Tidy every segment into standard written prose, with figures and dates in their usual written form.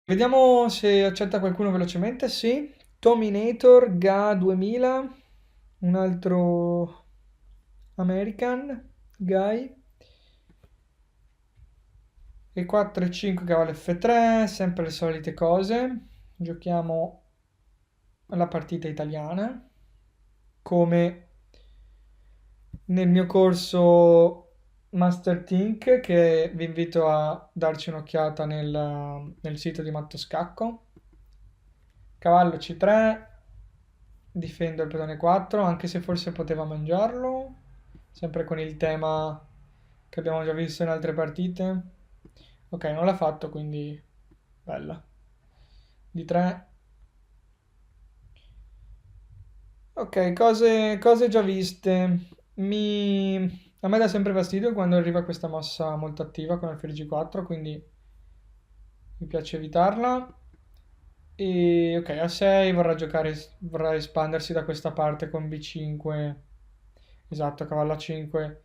Vediamo se accetta qualcuno velocemente. Sì. Tominator, Ga 2000, un altro American, Guy. E 4 e 5 cavallo F3, sempre le solite cose. Giochiamo la partita italiana. Come nel mio corso Master Think, che vi invito a darci un'occhiata nel sito di Matto Scacco. Cavallo C3, difendo il pedone 4, anche se forse poteva mangiarlo, sempre con il tema che abbiamo già visto in altre partite. Ok, non l'ha fatto, quindi bella. D3. Ok, cose già viste. A me dà sempre fastidio quando arriva questa mossa molto attiva con alfiere G4, quindi mi piace evitarla. E ok, A6 vorrà espandersi da questa parte con B5. Esatto, cavallo A5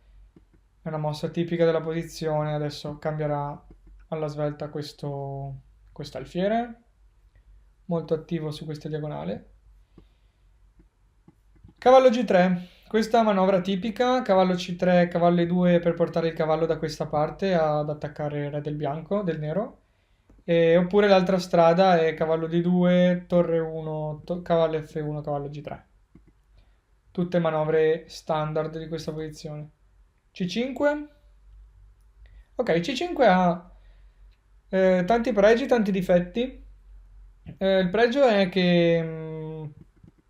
è una mossa tipica della posizione. Adesso cambierà alla svelta questo alfiere, molto attivo su questa diagonale. Cavallo G3, questa manovra tipica, cavallo C3, cavallo E2 per portare il cavallo da questa parte ad attaccare il re del bianco, del nero. Oppure l'altra strada è cavallo D2, torre 1, cavallo F1, cavallo G3. Tutte manovre standard di questa posizione. C5. Ok, C5 ha tanti pregi, tanti difetti. Il pregio è che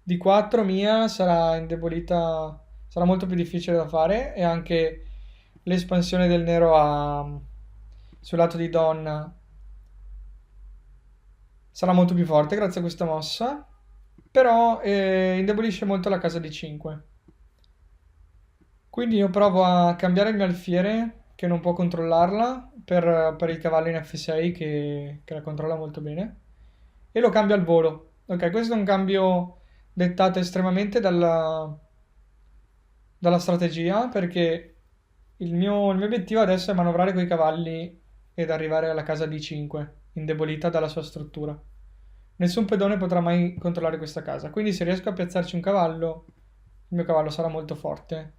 di 4 mia sarà indebolita, sarà molto più difficile da fare e anche l'espansione del nero sul lato di donna sarà molto più forte grazie a questa mossa, però indebolisce molto la casa di 5. Quindi io provo a cambiare il mio alfiere che non può controllarla per il cavallo in F6 che la controlla molto bene e lo cambio al volo. Ok, questo è un cambio dettato estremamente dalla strategia perché il mio obiettivo adesso è manovrare quei cavalli ed arrivare alla casa D5, indebolita dalla sua struttura. Nessun pedone potrà mai controllare questa casa, quindi se riesco a piazzarci un cavallo, il mio cavallo sarà molto forte.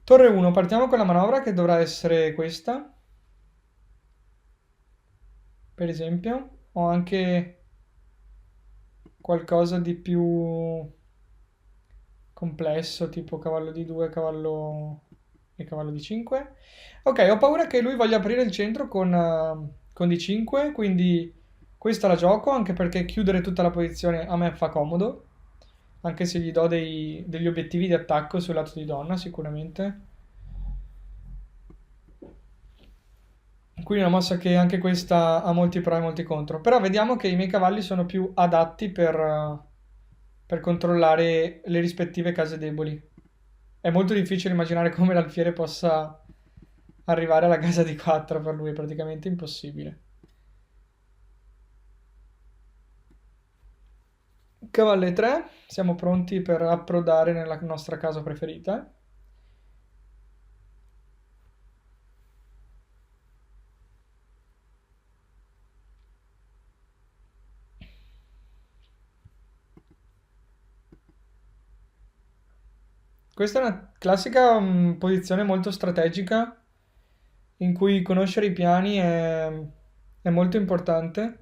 Torre 1, partiamo con la manovra che dovrà essere questa, per esempio. Ho anche qualcosa di più complesso, tipo cavallo di 2, cavallo e cavallo di 5. Ok, ho paura che lui voglia aprire il centro con D5, quindi questa la gioco, anche perché chiudere tutta la posizione a me fa comodo, anche se gli do degli obiettivi di attacco sul lato di donna, sicuramente. Quindi è una mossa che anche questa ha molti pro e molti contro. Però vediamo che i miei cavalli sono più adatti per controllare le rispettive case deboli. È molto difficile immaginare come l'alfiere possa arrivare alla casa di 4, per lui è praticamente impossibile. Cavallo E3, siamo pronti per approdare nella nostra casa preferita. Questa è una classica posizione molto strategica in cui conoscere i piani è molto importante.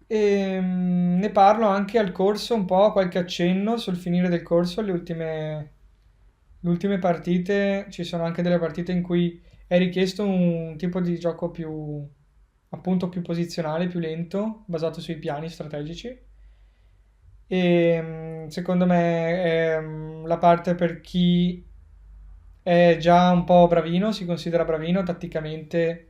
E ne parlo anche al corso, un po', qualche accenno sul finire del corso, le ultime partite, ci sono anche delle partite in cui è richiesto un tipo di gioco più, appunto, più posizionale, più lento, basato sui piani strategici. E secondo me è la parte per chi è già un po' bravino, si considera bravino tatticamente,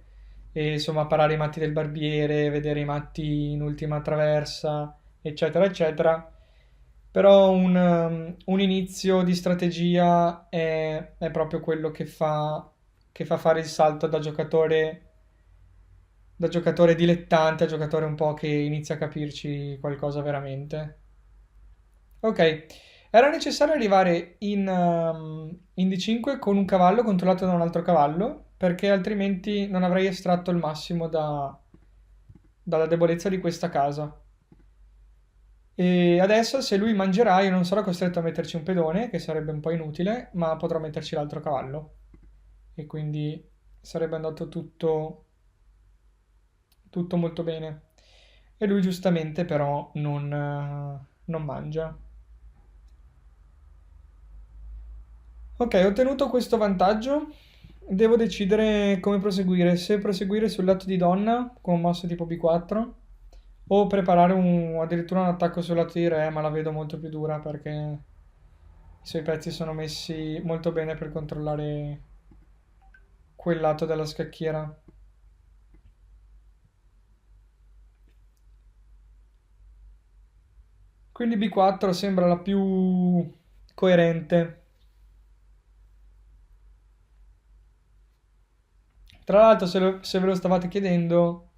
e insomma parare i matti del barbiere, vedere i matti in ultima traversa, eccetera, eccetera. Però un inizio di strategia è proprio quello che fa fare il salto da giocatore dilettante a giocatore un po' che inizia a capirci qualcosa veramente. Ok, era necessario arrivare in D5 con un cavallo controllato da un altro cavallo. perché altrimenti non avrei estratto il massimo dalla debolezza di questa casa. E adesso se lui mangerà io non sarò costretto a metterci un pedone, che sarebbe un po' inutile, ma potrò metterci l'altro cavallo. E quindi sarebbe andato tutto molto bene. E lui giustamente però non mangia. Ok, ho ottenuto questo vantaggio. Devo decidere come proseguire. Se proseguire sul lato di donna con mossa tipo B4 o preparare addirittura un attacco sul lato di re, ma la vedo molto più dura perché i suoi pezzi sono messi molto bene per controllare quel lato della scacchiera. Quindi B4 sembra la più coerente. Tra l'altro, se ve lo stavate chiedendo,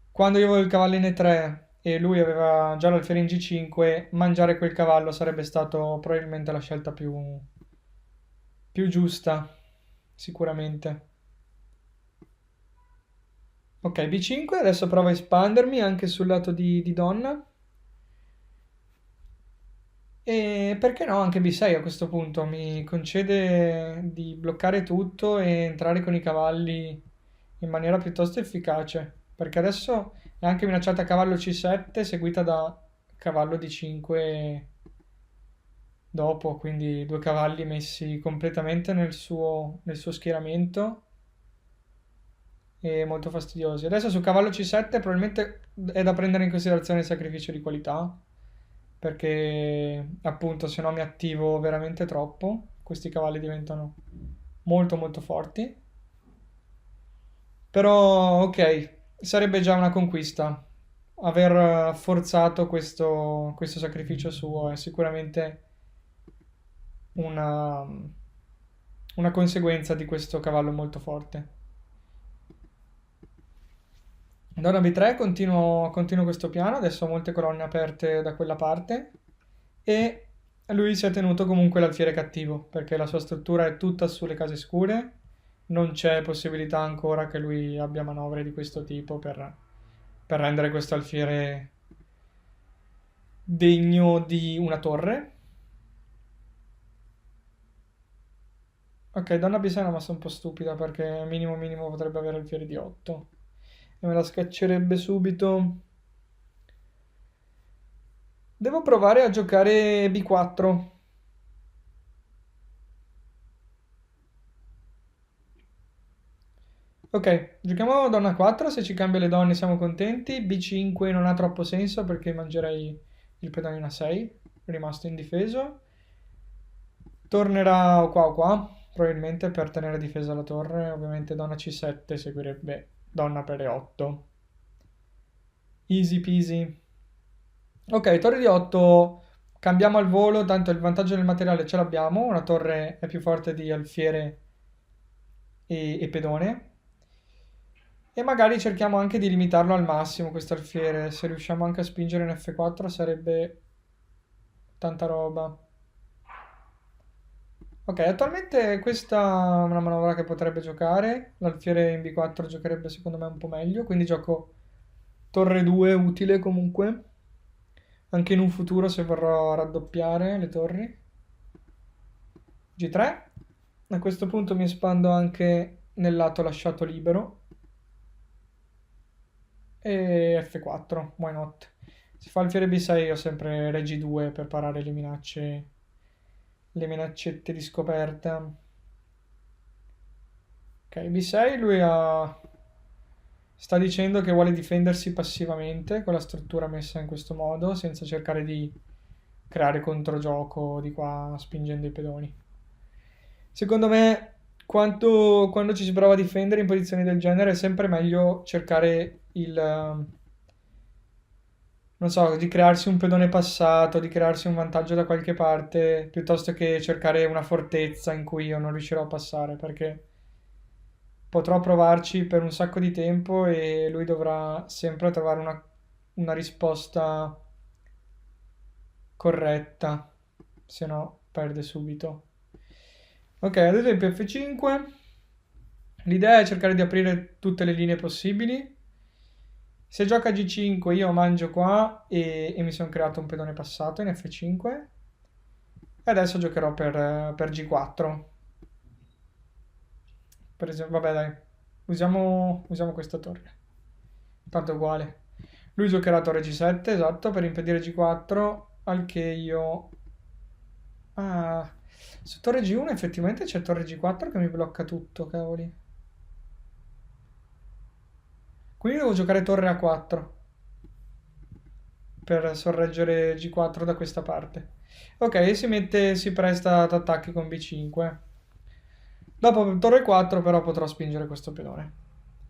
quando io avevo il cavallo in E3 e lui aveva già l'alfiere in G5, mangiare quel cavallo sarebbe stato probabilmente la scelta più giusta, sicuramente. Ok, B5, adesso provo a espandermi anche sul lato di donna. E perché no, anche B6 a questo punto mi concede di bloccare tutto e entrare con i cavalli in maniera piuttosto efficace. Perché adesso è anche minacciata cavallo C7 seguita da cavallo D5 dopo, quindi due cavalli messi completamente nel suo schieramento e molto fastidiosi. Adesso su cavallo C7 probabilmente è da prendere in considerazione il sacrificio di qualità, perché appunto se no mi attivo veramente troppo, questi cavalli diventano molto molto forti. Però ok, sarebbe già una conquista. Aver forzato questo sacrificio suo è sicuramente una, una conseguenza di questo cavallo molto forte. Donna B3, continuo questo piano, adesso ho molte colonne aperte da quella parte e lui si è tenuto comunque l'alfiere cattivo perché la sua struttura è tutta sulle case scure, non c'è possibilità ancora che lui abbia manovre di questo tipo per rendere questo alfiere degno di una torre. Ok, donna B6 è una mossa un po' stupida perché minimo minimo potrebbe avere alfiere di 8 e me la scaccerebbe subito. Devo provare a giocare B4. Ok, giochiamo donna 4, se ci cambia le donne siamo contenti. B5 non ha troppo senso perché mangerei il pedone in A6, rimasto indifeso. Tornerà o qua, probabilmente per tenere difesa la torre. Ovviamente donna C7 seguirebbe donna per E8. Easy peasy. Ok, torre di 8, cambiamo al volo, tanto il vantaggio del materiale ce l'abbiamo. Una torre è più forte di alfiere e pedone. E magari cerchiamo anche di limitarlo al massimo questo alfiere. Se riusciamo anche a spingere in F4 sarebbe tanta roba. Ok, attualmente questa è una manovra che potrebbe giocare. L'alfiere in B4 giocherebbe secondo me un po' meglio. Quindi gioco torre 2 utile comunque. Anche in un futuro se vorrò raddoppiare le torri. G3. A questo punto mi espando anche nel lato lasciato libero. E F4, why not? Si fa alfiere B6 ho sempre re G2 per parare le minaccette di scoperta. Ok, B6 sta dicendo che vuole difendersi passivamente con la struttura messa in questo modo, senza cercare di creare controgioco di qua spingendo i pedoni. Secondo me, quando ci si prova a difendere in posizioni del genere, è sempre meglio cercare non so, di crearsi un pedone passato, di crearsi un vantaggio da qualche parte, piuttosto che cercare una fortezza in cui io non riuscirò a passare, perché potrò provarci per un sacco di tempo e lui dovrà sempre trovare una risposta corretta, se no perde subito. Ok, ad esempio F5. L'idea è cercare di aprire tutte le linee possibili. Se gioca G5 io mangio qua e mi sono creato un pedone passato in F5. E adesso giocherò per G4. Per esempio, vabbè dai, usiamo questa torre. Tanto è uguale. Lui giocherà torre G7, esatto, per impedire G4, al che io... Ah, su torre G1 effettivamente c'è torre G4 che mi blocca tutto, cavoli. Quindi devo giocare torre A4 per sorreggere G4 da questa parte. Ok, si presta ad attacchi con B5. Dopo torre 4 però potrò spingere questo pedone.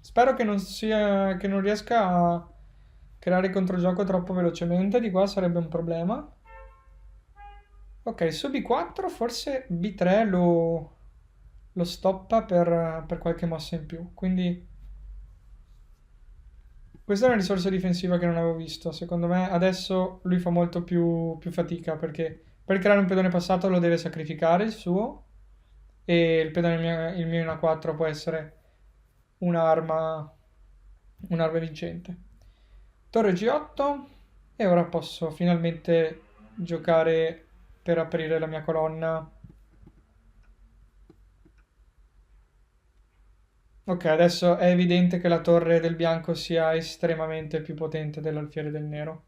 Spero che non riesca a creare controgioco troppo velocemente, di qua sarebbe un problema. Ok, su B4 forse B3 lo stoppa per qualche mossa in più, quindi questa è una risorsa difensiva che non avevo visto. Secondo me adesso lui fa molto più fatica perché per creare un pedone passato lo deve sacrificare il suo e il mio in A4 può essere un'arma un'arma vincente. Torre G8 e ora posso finalmente giocare per aprire la mia colonna. Ok, adesso è evidente che la torre del bianco sia estremamente più potente dell'alfiere del nero.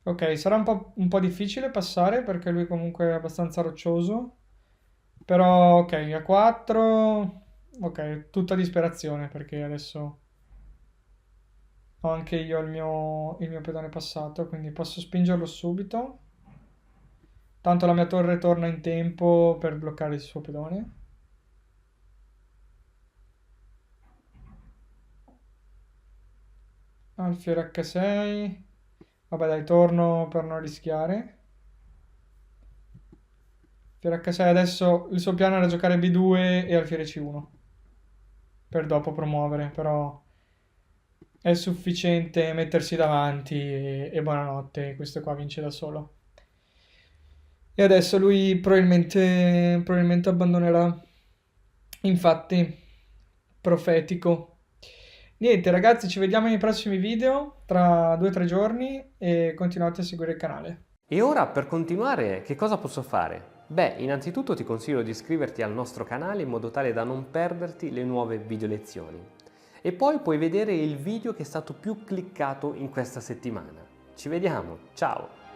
Ok, sarà un po' difficile passare perché lui comunque è abbastanza roccioso. Però ok, a 4. Ok, tutta disperazione perché adesso ho anche io il mio pedone passato, quindi posso spingerlo subito. Tanto la mia torre torna in tempo per bloccare il suo pedone. Alfiere H6. Vabbè dai, torno per non rischiare. Alfiere H6 adesso il suo piano era giocare B2 e alfiere C1. Per dopo promuovere, però è sufficiente mettersi davanti e buonanotte, questo qua vince da solo. E adesso lui probabilmente abbandonerà. Infatti, profetico. Niente, ragazzi, ci vediamo nei prossimi video tra 2 o 3 giorni e continuate a seguire il canale. E ora per continuare che cosa posso fare? Beh, innanzitutto ti consiglio di iscriverti al nostro canale in modo tale da non perderti le nuove video lezioni. E poi puoi vedere il video che è stato più cliccato in questa settimana. Ci vediamo, ciao!